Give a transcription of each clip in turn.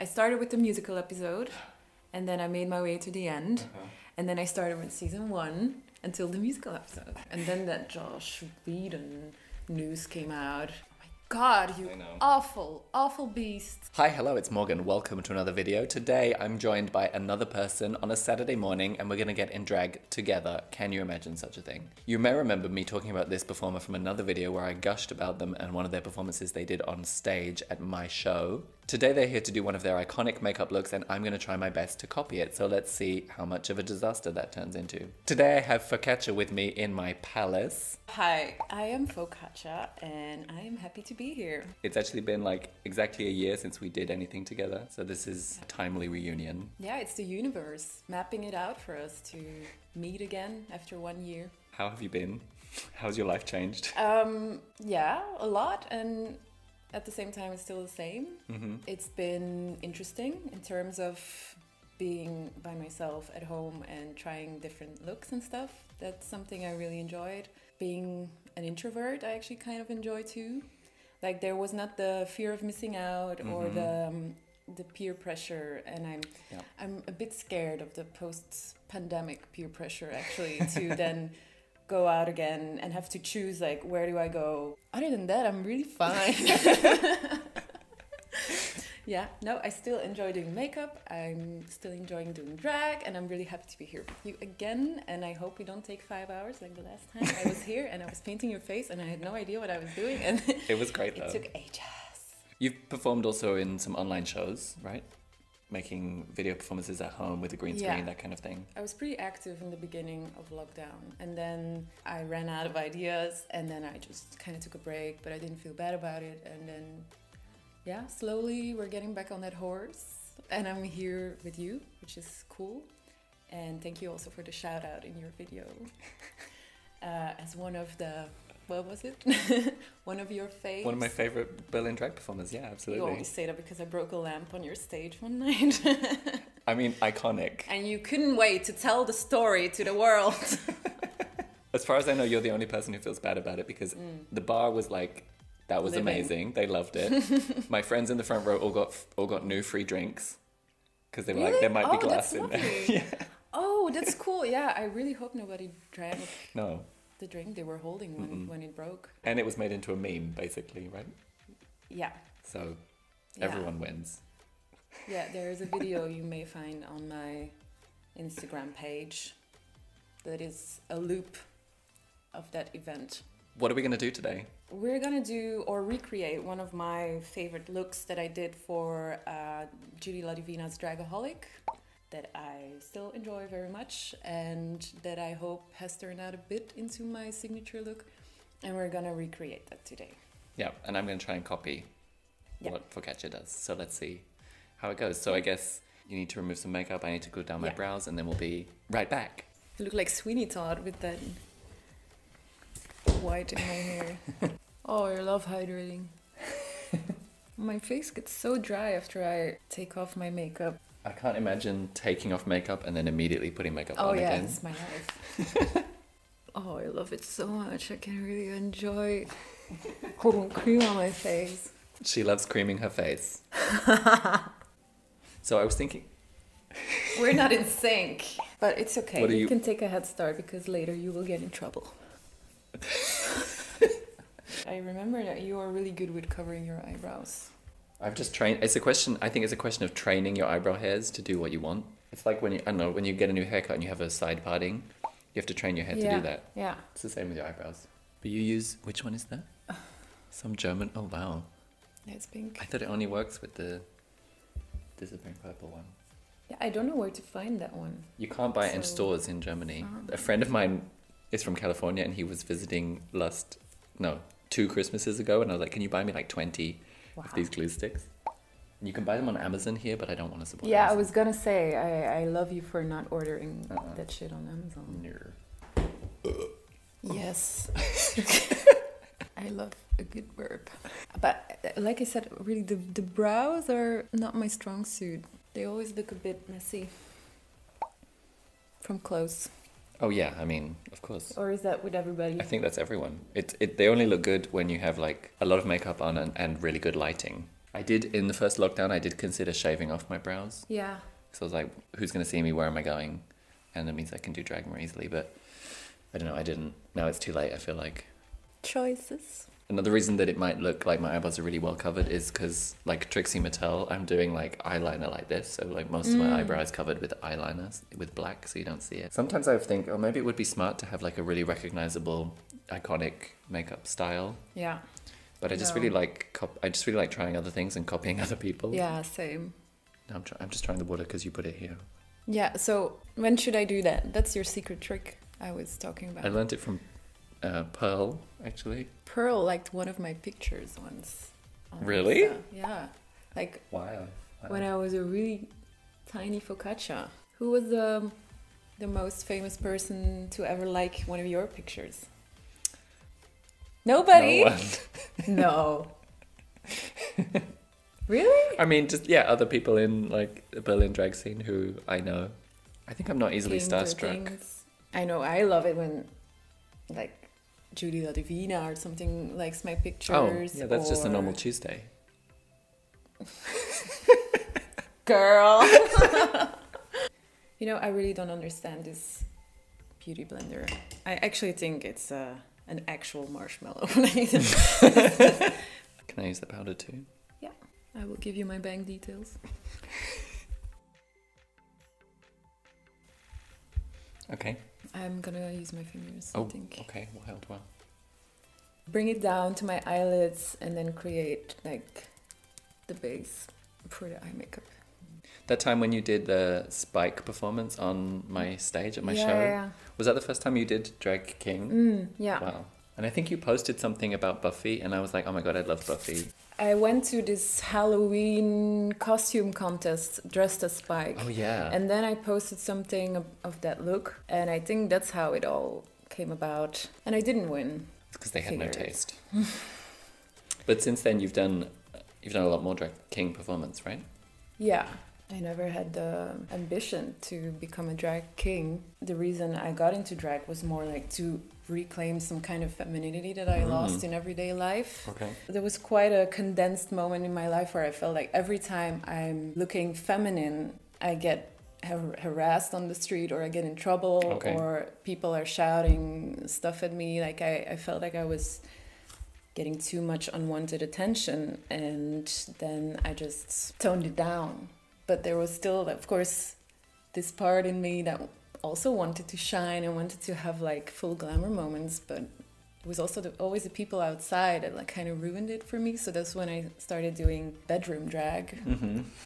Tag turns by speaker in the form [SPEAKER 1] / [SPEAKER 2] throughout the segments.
[SPEAKER 1] I started with the musical episode, and then I made my way to the end, and then I started with season 1 until the musical episode. And then that Josh Whedon news came out. God, you awful, awful beast.
[SPEAKER 2] Hi, hello, it's Morgan. Welcome to another video. Today, I'm joined by another person on a Saturday morning, and we're going to get in drag together. Can you imagine such a thing? You may remember me talking about this performer from another video where I gushed about them and one of their performances they did on stage at my show. Today, they're here to do one of their iconic makeup looks, and I'm going to try my best to copy it. So let's see how much of a disaster that turns into. Today, I have FauxKatya with me in my palace.
[SPEAKER 1] Hi, I am FauxKatya, and I am happy to be here.
[SPEAKER 2] It's actually been like exactly a year since we did anything together, so this is a timely reunion.
[SPEAKER 1] Yeah, it's the universe mapping it out for us to meet again after 1 year.
[SPEAKER 2] How have you been? How's your life changed?
[SPEAKER 1] Yeah, a lot, and at the same time it's still the same. It's been interesting in terms of being by myself at home and trying different looks and stuff. That's something I really enjoyed. Being an introvert, I actually kind of enjoy too. Like, there was not the fear of missing out or the peer pressure, and I'm a bit scared of the post-pandemic peer pressure actually to then go out again and have to choose, like, where do I go? Other than that, I'm really fine. Yeah, no, I still enjoy doing makeup, I'm still enjoying doing drag, and I'm really happy to be here with you again, and I hope we don't take 5 hours like the last time I was here and I was painting your face and I had no idea what I was doing, and
[SPEAKER 2] it was great though.
[SPEAKER 1] It took ages.
[SPEAKER 2] You've performed also in some online shows, right? Making video performances at home with a green screen, that kind of thing. I
[SPEAKER 1] was pretty active in the beginning of lockdown, and then I ran out of ideas, and then I just kind of took a break, but I didn't feel bad about it, and then yeah, slowly we're getting back on that horse, and I'm here with you, which is cool. And thank you also for the shout out in your video as one of the, what was it? One of your faves.
[SPEAKER 2] One of my favorite Berlin drag performers, yeah, absolutely.
[SPEAKER 1] You always say that because I broke a lamp on your stage one night.
[SPEAKER 2] I mean, iconic.
[SPEAKER 1] And you couldn't wait to tell the story to the world.
[SPEAKER 2] As far as I know, you're the only person who feels bad about it, because the bar was like, that was amazing. They loved it. My friends in the front row all got new free drinks because they were like, there might be glass in there. Yeah.
[SPEAKER 1] Oh, that's cool. Yeah, I really hope nobody drank the drink they were holding when it broke.
[SPEAKER 2] And it was made into a meme, basically, right?
[SPEAKER 1] Yeah.
[SPEAKER 2] So everyone wins.
[SPEAKER 1] Yeah, there is a video you may find on my Instagram page that is a loop of that event.
[SPEAKER 2] What are we going to do today?
[SPEAKER 1] We're going to do or recreate one of my favorite looks that I did for Judy Ladivina's Dragaholic, that I still enjoy very much and that I hope has turned out a bit into my signature look. And we're going to recreate that today. Yeah,
[SPEAKER 2] and I'm going to try and copy what FauxKatya does. So let's see how it goes. So I guess you need to remove some makeup, I need to glue down my brows, and then we'll be right back.
[SPEAKER 1] You look like Sweeney Todd with that white in my hair. Oh, I love hydrating. My face gets so dry after I take off my makeup.
[SPEAKER 2] I can't imagine taking off makeup and then immediately putting makeup on again.
[SPEAKER 1] Oh yeah, it's my life. Oh, I love it so much. I can really enjoy putting cream on my face.
[SPEAKER 2] She loves creaming her face. So I was thinking...
[SPEAKER 1] We're not in sync, but it's okay.
[SPEAKER 2] You
[SPEAKER 1] can take a head start because later you will get in trouble. I remember that you are really good with covering your eyebrows.
[SPEAKER 2] I've just trained. I think it's a question of training your eyebrow hairs to do what you want. It's like when when you get a new haircut and you have a side parting, you have to train your hair to do that.
[SPEAKER 1] Yeah.
[SPEAKER 2] It's the same with your eyebrows. But you use, which one is that? Some German, oh wow.
[SPEAKER 1] Yeah, it's pink.
[SPEAKER 2] I thought it only works with the disappearing purple one.
[SPEAKER 1] Yeah, I don't know where to find that one.
[SPEAKER 2] You can't buy it in stores in Germany. A friend of mine is from California and he was visiting 2 Christmases ago, and I was like, can you buy me like 20 of these glue sticks? And you can buy them on Amazon here, but I don't want to support Amazon.
[SPEAKER 1] I was gonna say, I love you for not ordering that shit on Amazon. Yes. I love a good burp. But like I said, really the brows are not my strong suit. They always look a bit messy from close.
[SPEAKER 2] Oh yeah, I mean, of course.
[SPEAKER 1] Or is that with everybody?
[SPEAKER 2] I think that's everyone. They only look good when you have like a lot of makeup on and really good lighting. I did, in the first lockdown, I did consider shaving off my brows.
[SPEAKER 1] Yeah.
[SPEAKER 2] So I was like, who's going to see me? Where am I going? And that means I can do drag more easily. But I don't know, I didn't. Now it's too late, I feel like.
[SPEAKER 1] Choices.
[SPEAKER 2] Another reason that it might look like my eyebrows are really well covered is because, like Trixie Mattel, I'm doing like eyeliner like this. So like most of my eyebrows covered with eyeliner, with black, so you don't see it. Sometimes I think, oh, maybe it would be smart to have like a really recognizable, iconic makeup style.
[SPEAKER 1] Yeah.
[SPEAKER 2] But I just really like trying other things and copying other people.
[SPEAKER 1] Yeah, same.
[SPEAKER 2] No, I'm just trying the water because you put it here.
[SPEAKER 1] Yeah, so when should I do that? That's your secret trick I was talking about.
[SPEAKER 2] I learned it from Pearl, actually.
[SPEAKER 1] Pearl liked one of my pictures once.
[SPEAKER 2] Really?
[SPEAKER 1] Insta. Yeah. Like,
[SPEAKER 2] Wow.
[SPEAKER 1] when I was a really tiny FauxKatya. Who was the most famous person to ever like one of your pictures? Nobody?
[SPEAKER 2] No one.
[SPEAKER 1] No. Really?
[SPEAKER 2] I mean, just, yeah, other people in, like, the Berlin drag scene who I know. I think I'm not easily starstruck.
[SPEAKER 1] I know, I love it when, like, Judy La Divina or something likes my pictures.
[SPEAKER 2] Oh, yeah, that's just a normal Tuesday.
[SPEAKER 1] Girl. You know, I really don't understand this beauty blender. I actually think it's an actual marshmallow. Can
[SPEAKER 2] I use the powder too?
[SPEAKER 1] Yeah, I will give you my bank details.
[SPEAKER 2] Okay.
[SPEAKER 1] I'm gonna use my fingers, I think.
[SPEAKER 2] Okay, well.
[SPEAKER 1] Bring it down to my eyelids and then create like the base for the eye makeup.
[SPEAKER 2] That time when you did the Spike performance on my stage at my show,
[SPEAKER 1] Yeah.
[SPEAKER 2] was that the first time you did Drag King?
[SPEAKER 1] Yeah.
[SPEAKER 2] Wow. And I think you posted something about Buffy, and I was like, oh my god, I love Buffy.
[SPEAKER 1] I went to this Halloween costume contest dressed as Spike.
[SPEAKER 2] Oh yeah.
[SPEAKER 1] And then I posted something of that look, and I think that's how it all came about. And I didn't win.
[SPEAKER 2] It's because they had no taste. But since then, you've done a lot more Drag King performance, right?
[SPEAKER 1] Yeah. I never had the ambition to become a drag king. The reason I got into drag was more like to reclaim some kind of femininity that I lost in everyday life.
[SPEAKER 2] Okay.
[SPEAKER 1] There was quite a condensed moment in my life where I felt like every time I'm looking feminine, I get harassed on the street, or I get in trouble, or people are shouting stuff at me. Like I felt like I was getting too much unwanted attention, and then I just toned it down. But there was still, of course, this part in me that also wanted to shine and wanted to have like full glamour moments. But it was also always the people outside that like kind of ruined it for me. So that's when I started doing bedroom drag.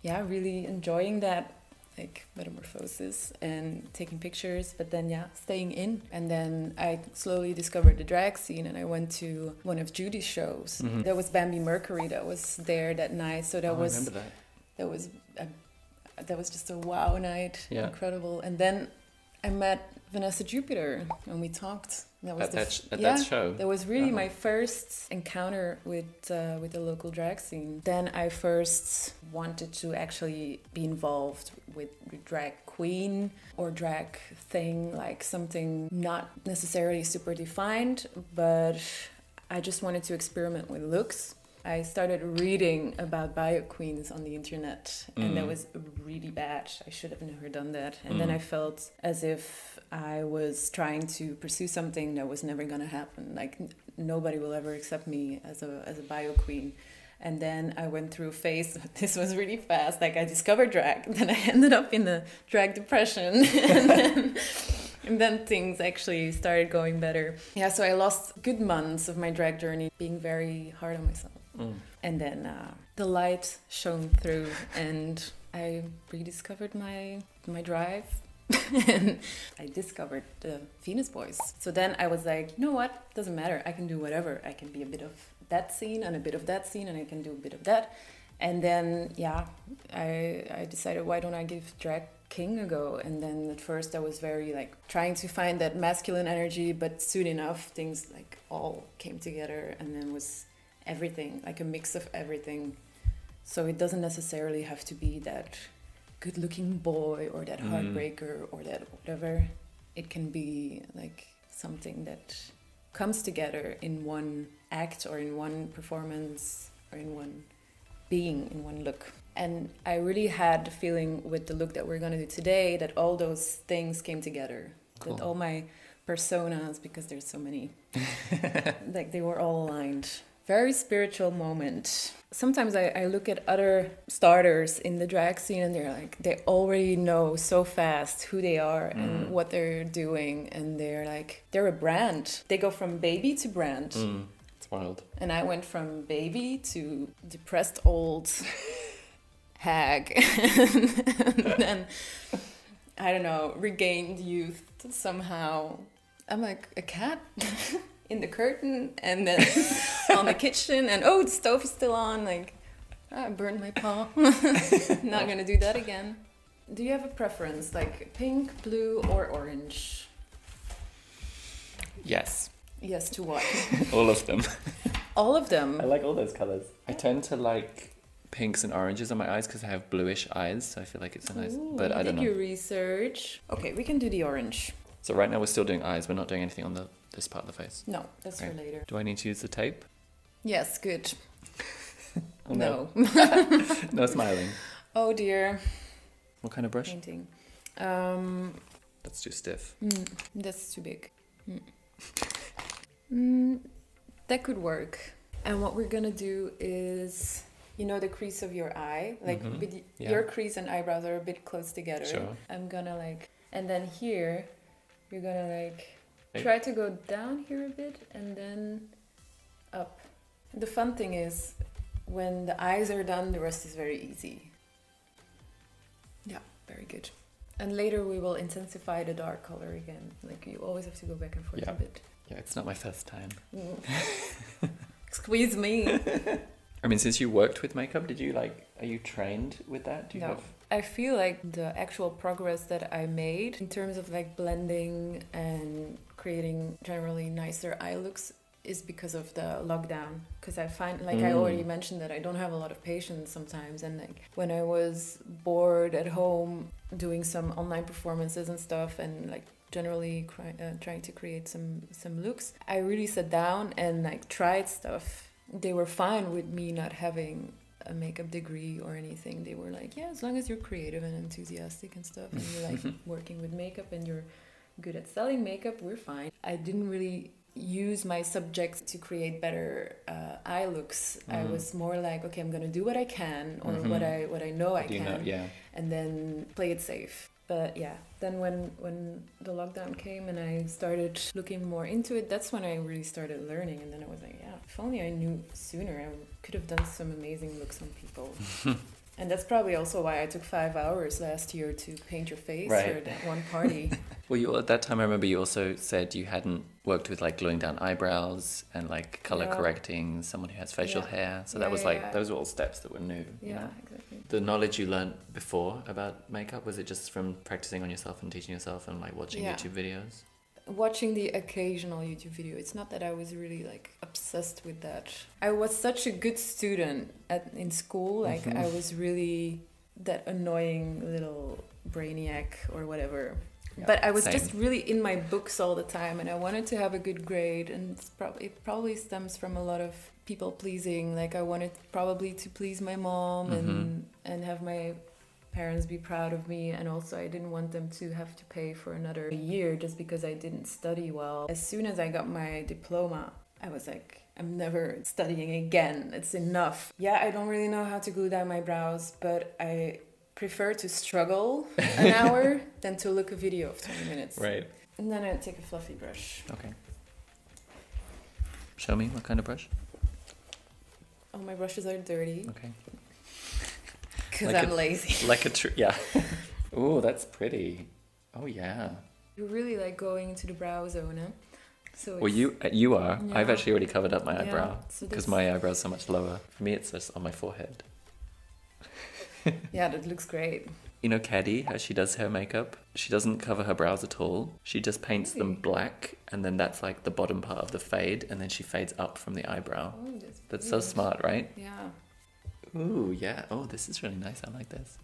[SPEAKER 1] Yeah, really enjoying that, like metamorphosis and taking pictures, but then staying in. And then I slowly discovered the drag scene, and I went to one of Judy's shows. There was Bambi Mercury that was there that night. So that was,
[SPEAKER 2] I remember that.
[SPEAKER 1] That was just a wow night. Yeah. Incredible. And then I met Vanessa Jupiter and we talked. That was
[SPEAKER 2] that show.
[SPEAKER 1] That was really my first encounter with the local drag scene. Then I first wanted to actually be involved with drag queen or drag thing, like something not necessarily super defined, but I just wanted to experiment with looks. I started reading about bio queens on the internet, and that was really bad. I should have never done that. And then I felt as if I was trying to pursue something that was never going to happen. Like nobody will ever accept me as a bio queen. And then I went through a phase. This was really fast. Like I discovered drag, then I ended up in the drag depression, and then things actually started going better. Yeah, so I lost good months of my drag journey being very hard on myself. And then the light shone through, and I rediscovered my drive. And I discovered the Venus Boys. So then I was like, you know what? Doesn't matter. I can do whatever. I can be a bit of that scene and a bit of that scene, and I can do a bit of that. And then, I decided, why don't I give Drag King a go? And then at first I was very like trying to find that masculine energy, but soon enough things like all came together, and then was everything, like a mix of everything. So it doesn't necessarily have to be that good-looking boy or that heartbreaker or that whatever. It can be like something that comes together in one act or in one performance or in one being in one look. And I really had the feeling with the look that we're going to do today that all those things came together. Cool. That all my personas, because there's so many, like they were all aligned. Very spiritual moment. Sometimes I look at other starters in the drag scene and they're like, they already know so fast who they are and what they're doing. And they're a brand. They go from baby to brand.
[SPEAKER 2] It's wild.
[SPEAKER 1] And I went from baby to depressed old hag. And then, I don't know, regained youth somehow. I'm like a cat. In the curtain and then on the kitchen and the stove is still on, like I burned my paw. Not gonna do that again. Do you have a preference, like pink, blue or orange?
[SPEAKER 2] Yes.
[SPEAKER 1] Yes to what?
[SPEAKER 2] All of them.
[SPEAKER 1] All of them?
[SPEAKER 2] I like all those colours. I tend to like pinks and oranges on my eyes because I have bluish eyes, so I feel like it's a nice, but I don't know.
[SPEAKER 1] Did your research? Okay, we can do the orange.
[SPEAKER 2] So right now we're still doing eyes, we're not doing anything on this part of the face.
[SPEAKER 1] No, that's for later.
[SPEAKER 2] Do I need to use the tape?
[SPEAKER 1] Yes, good.
[SPEAKER 2] Oh, no. No smiling.
[SPEAKER 1] Oh dear.
[SPEAKER 2] What kind of brush?
[SPEAKER 1] Painting.
[SPEAKER 2] That's too stiff.
[SPEAKER 1] That's too big. That could work. And what we're gonna do is, you know, the crease of your eye, like your crease and eyebrows are a bit close together.
[SPEAKER 2] Sure.
[SPEAKER 1] I'm gonna and then here, you're gonna try to go down here a bit and then up. The fun thing is when the eyes are done, the rest is very easy. Yeah, very good. And later we will intensify the dark color again. Like you always have to go back and forth a bit.
[SPEAKER 2] Yeah, it's not my first time.
[SPEAKER 1] Squeeze me.
[SPEAKER 2] I mean, since you worked with makeup, are you trained with that? Do you have...
[SPEAKER 1] I feel like the actual progress that I made in terms of blending and creating generally nicer eye looks is because of the lockdown. Because I find, I already mentioned, that I don't have a lot of patience sometimes. And when I was bored at home doing some online performances and stuff and generally trying to create some looks, I really sat down and tried stuff. They were fine with me not having a makeup degree or anything. They were like, yeah, as long as you're creative and enthusiastic and stuff and you working with makeup and you're good at selling makeup, we're fine. I didn't really use my subjects to create better eye looks. I was more like, okay, I'm gonna do what I can or what I know I can, and then play it safe. But yeah, then when the lockdown came and I started looking more into it, that's when I really started learning. And then I was like, yeah, if only I knew sooner, I could have done some amazing looks on people. And that's probably also why I took 5 hours last year to paint your face for that one party.
[SPEAKER 2] Well, at that time, I remember you also said you hadn't worked with gluing down eyebrows and color correcting someone who has facial hair. So that was those were all steps that were new.
[SPEAKER 1] Yeah,
[SPEAKER 2] you know?
[SPEAKER 1] Exactly.
[SPEAKER 2] The knowledge you learned before about makeup, was it just from practicing on yourself and teaching yourself and watching YouTube videos?
[SPEAKER 1] Watching the occasional YouTube video. It's not that I was really obsessed with that. I was such a good student in school. I was really that annoying little brainiac or whatever. Yeah, but I was just really in my books all the time and I wanted to have a good grade, and it probably stems from a lot of people pleasing. I wanted probably to please my mom and have my parents be proud of me, and also I didn't want them to have to pay for another year just because I didn't study well. As soon as I got my diploma, I was like, I'm never studying again. It's enough. Yeah, I don't really know how to glue down my brows, but I prefer to struggle an hour than to look a video of 20 minutes.
[SPEAKER 2] Right.
[SPEAKER 1] And then I take a fluffy brush.
[SPEAKER 2] Okay. Show me what kind of brush.
[SPEAKER 1] Oh, my brushes are dirty.
[SPEAKER 2] Okay.
[SPEAKER 1] Because I'm lazy.
[SPEAKER 2] Yeah. Ooh, that's pretty. Oh, yeah.
[SPEAKER 1] You're really going into the brow zone, huh? So
[SPEAKER 2] well, you are. Yeah. I've actually already covered up my eyebrow because my eyebrow's so much lower. For me, it's just on my forehead.
[SPEAKER 1] Yeah, that looks great.
[SPEAKER 2] You know Caddy, how she does her makeup? She doesn't cover her brows at all. She just paints them black, and then that's the bottom part of the fade, and then she fades up from the eyebrow. Oh, that's so smart, right?
[SPEAKER 1] Yeah.
[SPEAKER 2] Ooh, yeah. Oh, this is really nice. I like this.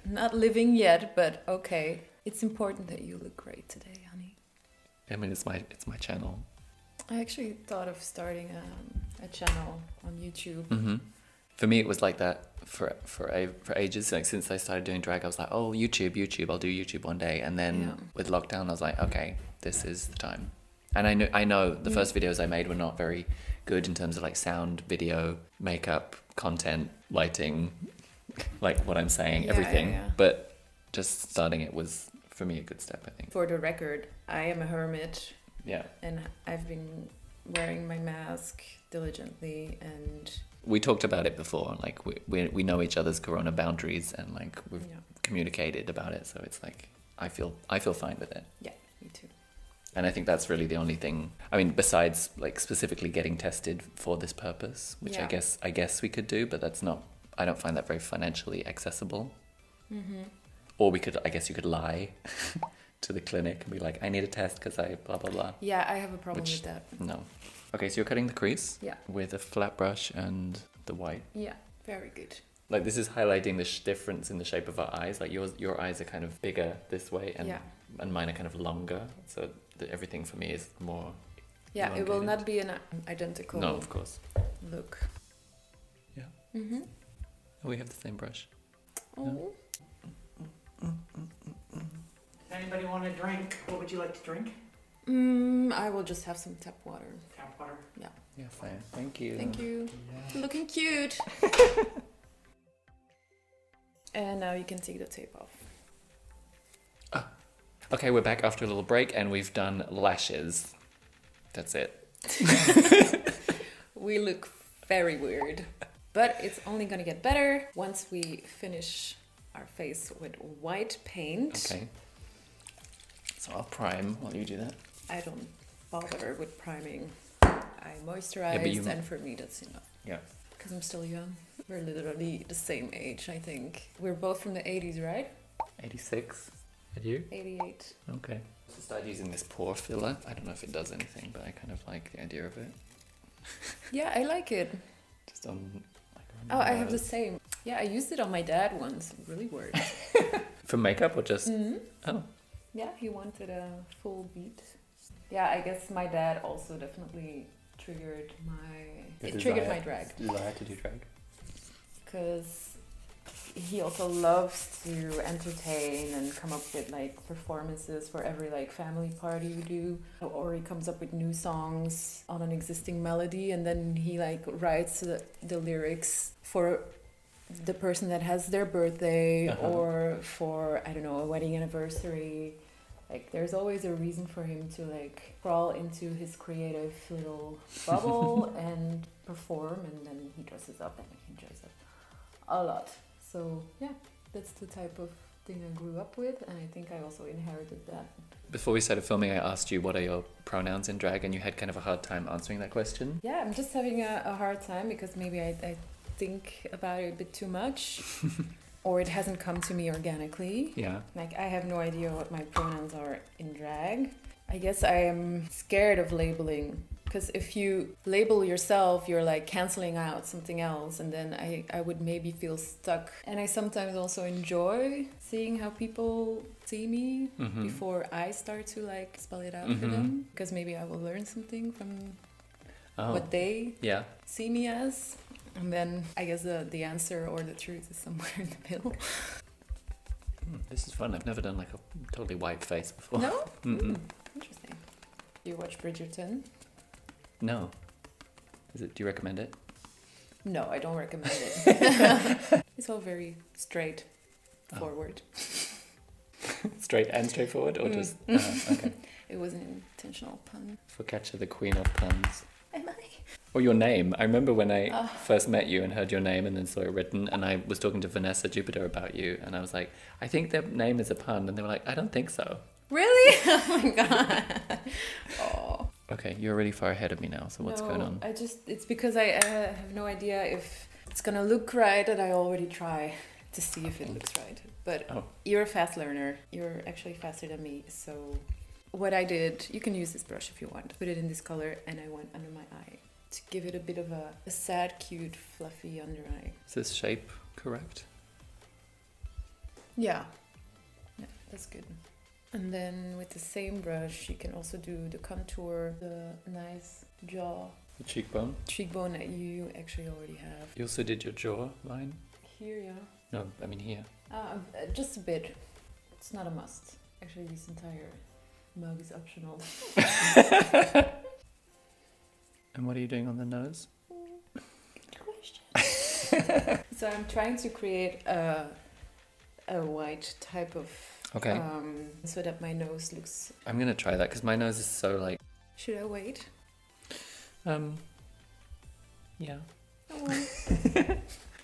[SPEAKER 1] Not living yet, but okay. It's important that you look great today, honey.
[SPEAKER 2] I mean, it's my channel.
[SPEAKER 1] I actually thought of starting a channel on YouTube.
[SPEAKER 2] Mm-hmm. For me, it was like that for ages. Like since I started doing drag, I was like, oh, YouTube, I'll do YouTube one day. And then with lockdown, I was like, okay, this is the time. And I know the first videos I made were not very good in terms of like sound, video, makeup, content, lighting, like what I'm saying, everything. But just starting it was, for me, a good step, I think.
[SPEAKER 1] For the record, I am a hermit.
[SPEAKER 2] Yeah.
[SPEAKER 1] And I've been wearing my mask diligently, and
[SPEAKER 2] we talked about it before. Like we know each other's corona boundaries, and like we've communicated about it. So it's like I feel fine with it.
[SPEAKER 1] Yeah, me too.
[SPEAKER 2] And I think that's really the only thing. I mean, besides like specifically getting tested for this purpose, which I guess we could do, but that's not. I don't find that very financially accessible. Mm-hmm. Or I guess you could lie to the clinic and be like, I need a test because I blah blah blah.
[SPEAKER 1] Yeah, I have a problem with that.
[SPEAKER 2] No. Okay, so you're cutting the crease.
[SPEAKER 1] Yeah.
[SPEAKER 2] With a flat brush and the white.
[SPEAKER 1] Yeah, very good.
[SPEAKER 2] Like this is highlighting the difference in the shape of our eyes. Like your eyes are kind of bigger this way, and mine are kind of longer. So everything for me is more.
[SPEAKER 1] Yeah,
[SPEAKER 2] elongated.
[SPEAKER 1] it will not be an identical.
[SPEAKER 2] No, of course.
[SPEAKER 1] Look.
[SPEAKER 2] Yeah.
[SPEAKER 1] Mhm.
[SPEAKER 2] Oh, we have the same brush.
[SPEAKER 1] Oh.
[SPEAKER 2] No?
[SPEAKER 3] Anybody want a drink? What would you like to drink?
[SPEAKER 1] I will just have some tap water.
[SPEAKER 3] Tap water.
[SPEAKER 1] Yeah.
[SPEAKER 2] Yeah, fine. Thank you.
[SPEAKER 1] Thank you.
[SPEAKER 3] Yeah.
[SPEAKER 1] Looking cute. And now you can take the tape off.
[SPEAKER 2] Okay, we're back after a little break, and we've done lashes. That's it.
[SPEAKER 1] We look very weird, but it's only gonna get better once we finish our face with white paint.
[SPEAKER 2] Okay. So I'll prime while you do that.
[SPEAKER 1] I don't bother with priming. I moisturize, and for me that's enough.
[SPEAKER 2] Yeah.
[SPEAKER 1] Because I'm still young. We're literally the same age, I think. We're both from the 80s, right?
[SPEAKER 2] 86. And you?
[SPEAKER 1] 88.
[SPEAKER 2] Okay. So start using this pore filler. I don't know if it does anything, but I kind of like the idea of it.
[SPEAKER 1] Yeah, I like it.
[SPEAKER 2] Just on.
[SPEAKER 1] Oh, I have the same. Yeah, I used it on my dad once. It really worked.
[SPEAKER 2] For makeup or just?
[SPEAKER 1] Mm-hmm.
[SPEAKER 2] Oh.
[SPEAKER 1] Yeah, he wanted a full beat. Yeah, I guess my dad also definitely triggered my drag.
[SPEAKER 2] Desire to do drag.
[SPEAKER 1] Because he also loves to entertain and come up with like performances for every like family party we do, or he comes up with new songs on an existing melody, and then he like writes the lyrics for the person that has their birthday, or for, I don't know, a wedding anniversary. Like there's always a reason for him to like crawl into his creative little bubble and perform, and then he dresses up, and he dresses up a lot. So yeah, that's the type of thing I grew up with, and I think I also inherited that.
[SPEAKER 2] Before we started filming, I asked you what are your pronouns in drag, and you had kind of a hard time answering that question.
[SPEAKER 1] Yeah, I'm just having a hard time because maybe I think about it a bit too much, or it hasn't come to me organically.
[SPEAKER 2] Yeah.
[SPEAKER 1] Like I have no idea what my pronouns are in drag. I guess I am scared of labeling. Because if you label yourself, you're like canceling out something else, and then I would maybe feel stuck. And I sometimes also enjoy seeing how people see me before I start to like spell it out for them. Because maybe I will learn something from what they see me as. And then I guess the answer or the truth is somewhere in the middle.
[SPEAKER 2] This is fun. I've never done like a totally white face before.
[SPEAKER 1] No? Interesting. You watch Bridgerton?
[SPEAKER 2] No. Do you recommend it?
[SPEAKER 1] No, I don't recommend it. It's all very straight forward.
[SPEAKER 2] Straight and straightforward, or just okay.
[SPEAKER 1] It was an intentional pun.
[SPEAKER 2] FauxKatya, the queen of puns.
[SPEAKER 1] Am I?
[SPEAKER 2] Or your name. I remember when I first met you and heard your name and then saw it written, and I was talking to Vanessa Jupiter about you, and I was like, I think their name is a pun, and they were like, I don't think so.
[SPEAKER 1] Really? Oh my god. Oh.
[SPEAKER 2] Okay, you're really far ahead of me now, so what's going on?
[SPEAKER 1] It's because I have no idea if it's gonna look right, and I already try to see if it looks right. But you're a fast learner. You're actually faster than me. So what I did, you can use this brush if you want. Put it in this color, and I went under my eye to give it a bit of a sad, cute, fluffy under eye.
[SPEAKER 2] Is this shape correct?
[SPEAKER 1] Yeah. Yeah, that's good. And then with the same brush, you can also do the contour, the nice jaw,
[SPEAKER 2] The cheekbone.
[SPEAKER 1] cheekbone that you actually already have.
[SPEAKER 2] You also did your jaw line?
[SPEAKER 1] Here, yeah.
[SPEAKER 2] No, I mean here.
[SPEAKER 1] Just a bit. It's not a must. Actually, this entire mug is optional.
[SPEAKER 2] And what are you doing on the nose?
[SPEAKER 1] Good question. So I'm trying to create a white type of...
[SPEAKER 2] Okay.
[SPEAKER 1] So that my nose looks...
[SPEAKER 2] I'm gonna try that because my nose is so like...
[SPEAKER 1] Should I wait?
[SPEAKER 2] Yeah.
[SPEAKER 1] Oh.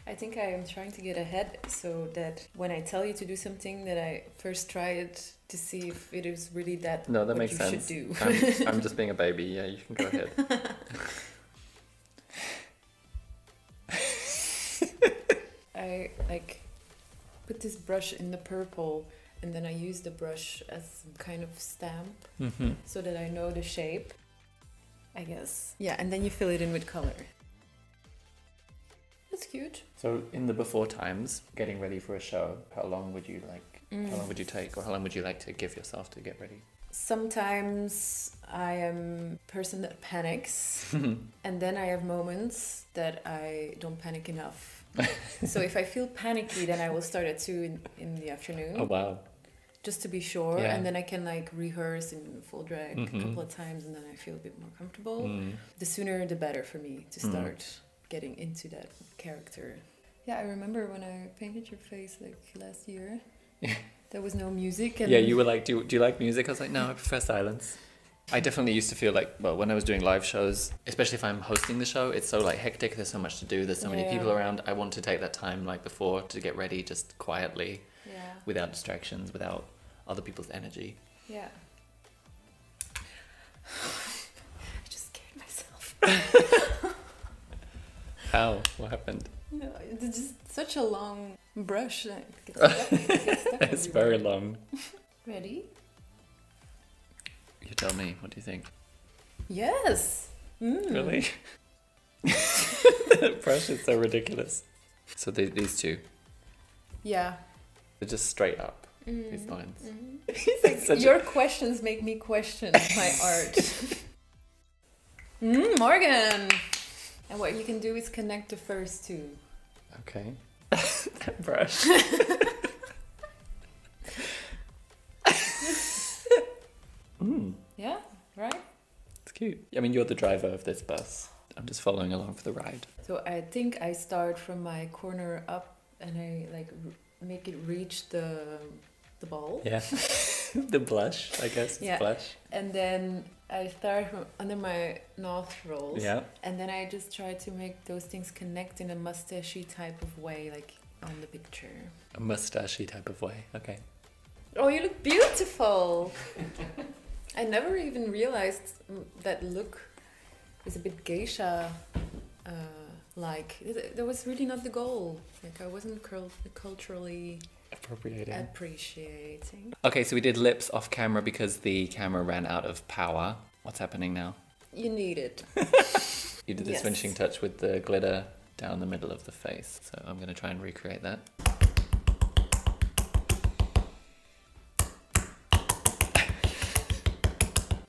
[SPEAKER 1] I think I am trying to get ahead so that when I tell you to do something that I first try it to see if it is really that
[SPEAKER 2] No, that
[SPEAKER 1] what
[SPEAKER 2] makes
[SPEAKER 1] you
[SPEAKER 2] sense.
[SPEAKER 1] should do.
[SPEAKER 2] I'm just being a baby. Yeah, you can go ahead.
[SPEAKER 1] I like put this brush in the purple and then I use the brush as some kind of stamp
[SPEAKER 2] Mm-hmm.
[SPEAKER 1] so that I know the shape, I guess. Yeah, and then you fill it in with color. That's cute.
[SPEAKER 2] So in the before times, getting ready for a show, how long would you like? How long would you take, or how long would you like to give yourself to get ready?
[SPEAKER 1] Sometimes I am a person that panics, and then I have moments that I don't panic enough. So if I feel panicky, then I will start at 2 in the afternoon.
[SPEAKER 2] Oh wow.
[SPEAKER 1] Just to be sure,
[SPEAKER 2] Yeah.
[SPEAKER 1] and then I can like rehearse in full drag a couple of times, and then I feel a bit more comfortable. The sooner the better for me to start getting into that character. Yeah, I remember when I painted your face like last year. There was no music. And
[SPEAKER 2] Yeah, you were like, do you like music? I was like, no, I prefer silence. I definitely used to feel like, well, when I was doing live shows, especially if I'm hosting the show, it's so like hectic, there's so much to do, there's so many people around. I want to take that time like before to get ready just quietly, without distractions, without other people's energy.
[SPEAKER 1] Yeah. I just scared myself.
[SPEAKER 2] How? What happened?
[SPEAKER 1] No, it's just such a long brush. It gets stuck
[SPEAKER 2] It's
[SPEAKER 1] everywhere.
[SPEAKER 2] very long.
[SPEAKER 1] Ready?
[SPEAKER 2] You tell me, what do you think?
[SPEAKER 1] Yes.
[SPEAKER 2] Really? That brush is so ridiculous. So these two,
[SPEAKER 1] Yeah.
[SPEAKER 2] they're just straight up, these lines.
[SPEAKER 1] It's like, your questions make me question my art. Morgan! And what you can do is connect the first two.
[SPEAKER 2] Okay. That brush.
[SPEAKER 1] Yeah, right?
[SPEAKER 2] It's cute. I mean, you're the driver of this bus. I'm just following along for the ride.
[SPEAKER 1] So I think I start from my corner up and I like make it reach the ball.
[SPEAKER 2] Yeah. The blush, I guess.
[SPEAKER 1] Yeah.
[SPEAKER 2] Blush.
[SPEAKER 1] And then I start from under my nostrils.
[SPEAKER 2] Yeah.
[SPEAKER 1] And then I just try to make those things connect in a mustachy type of way, like on the picture.
[SPEAKER 2] A mustachy type of way. Okay.
[SPEAKER 1] Oh, you look beautiful! I never even realized that look is a bit geisha like. That was really not the goal. Like I wasn't culturally appreciating.
[SPEAKER 2] Okay, so we did lips off camera because the camera ran out of power. What's happening now?
[SPEAKER 1] You need it.
[SPEAKER 2] You did this
[SPEAKER 1] Yes.
[SPEAKER 2] finishing touch with the glitter down the middle of the face. So I'm going to try and recreate that.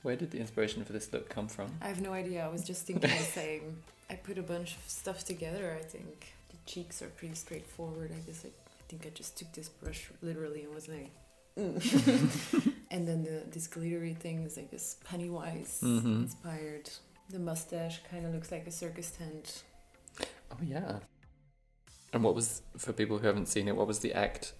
[SPEAKER 2] Where did the inspiration for this look come from?
[SPEAKER 1] I have no idea. I was just thinking the same. I put a bunch of stuff together, I think. The cheeks are pretty straightforward. I guess I think I just took this brush literally and was like... And then this glittery thing is like this Pennywise inspired. The mustache kind of looks like a circus tent.
[SPEAKER 2] Oh, yeah. And what was, for people who haven't seen it, what was the act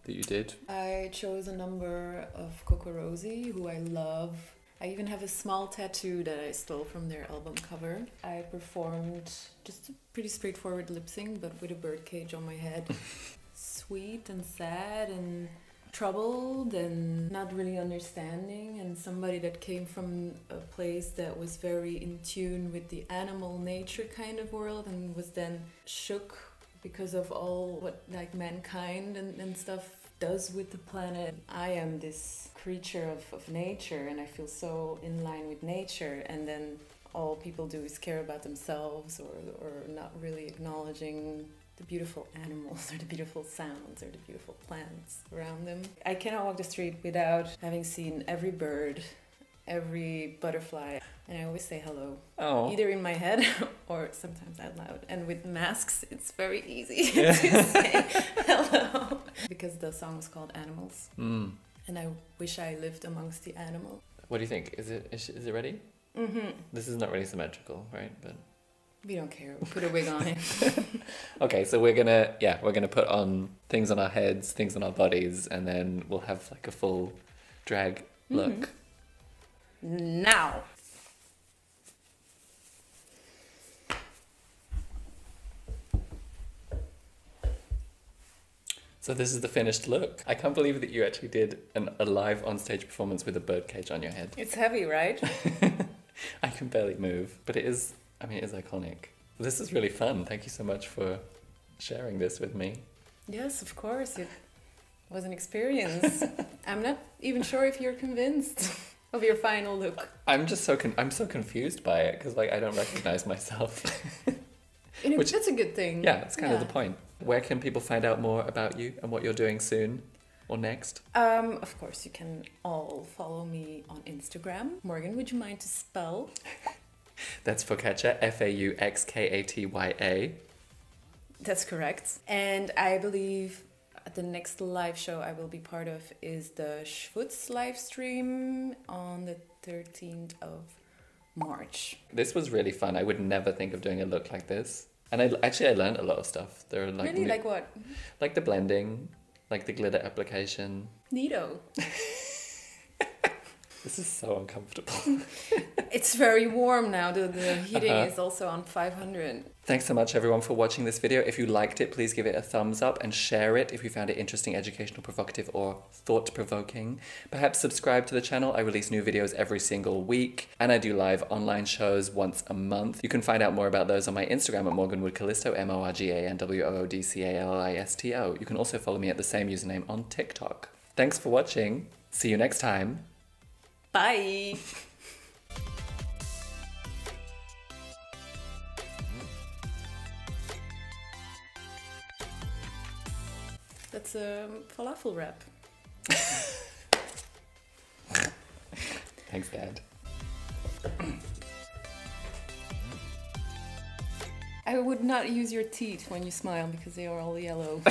[SPEAKER 2] that you did?
[SPEAKER 1] I chose a number of Coco Rosie, who I love. I even have a small tattoo that I stole from their album cover. I performed just a pretty straightforward lip sync, but with a birdcage on my head. Sweet and sad and troubled and not really understanding, and somebody that came from a place that was very in tune with the animal nature kind of world and was then shook because of all what like mankind and stuff does with the planet. I am this creature of nature and I feel so in line with nature, and then all people do is care about themselves or not really acknowledging the beautiful animals or the beautiful sounds or the beautiful plants around them. I cannot walk the street without having seen every bird, every butterfly, and I always say hello.
[SPEAKER 2] Oh.
[SPEAKER 1] Either in my head or sometimes out loud. And with masks, it's very easy to say hello. Because the song was called Animals.
[SPEAKER 2] Mm.
[SPEAKER 1] And I wish I lived amongst the animals.
[SPEAKER 2] What do you think? Is it ready?
[SPEAKER 1] Mm-hmm.
[SPEAKER 2] This is not really symmetrical, right? But
[SPEAKER 1] we don't care. We'll put a wig on it.
[SPEAKER 2] okay, so we're gonna put on things on our heads, things on our bodies, and then we'll have like a full drag look.
[SPEAKER 1] Now.
[SPEAKER 2] So this is the finished look. I can't believe that you actually did a live on-stage performance with a birdcage on your head.
[SPEAKER 1] It's heavy, right?
[SPEAKER 2] I can barely move, but it is iconic. This is really fun. Thank you so much for sharing this with me.
[SPEAKER 1] Yes, of course. It was an experience. I'm not even sure if you're convinced of your final look.
[SPEAKER 2] I'm so confused by it because like I don't recognize myself.
[SPEAKER 1] That's a good thing.
[SPEAKER 2] Yeah, it's kind of the point. Where can people find out more about you and what you're doing soon or next?
[SPEAKER 1] Of course, you can all follow me on Instagram. Morgan, would you mind to spell?
[SPEAKER 2] That's FauxKatya, FauxKatya.
[SPEAKER 1] That's correct. And I believe the next live show I will be part of is the Schwutz live stream on the 13th of March.
[SPEAKER 2] This was really fun. I would never think of doing a look like this. And I learned a lot of stuff. There are like
[SPEAKER 1] really? Like what?
[SPEAKER 2] Like the blending, like the glitter application.
[SPEAKER 1] Neato.
[SPEAKER 2] This is so uncomfortable.
[SPEAKER 1] It's very warm now. The heating is also on 500.
[SPEAKER 2] Thanks so much everyone for watching this video. If you liked it, please give it a thumbs up and share it if you found it interesting, educational, provocative, or thought-provoking. Perhaps subscribe to the channel. I release new videos every single week, and I do live online shows once a month. You can find out more about those on my Instagram at morganwoodcallisto, MorganWoodcallisto. You can also follow me at the same username on TikTok. Thanks for watching. See you next time.
[SPEAKER 1] Bye! That's a falafel wrap.
[SPEAKER 2] Thanks, Dad.
[SPEAKER 1] I would not use your teeth when you smile because they are all yellow.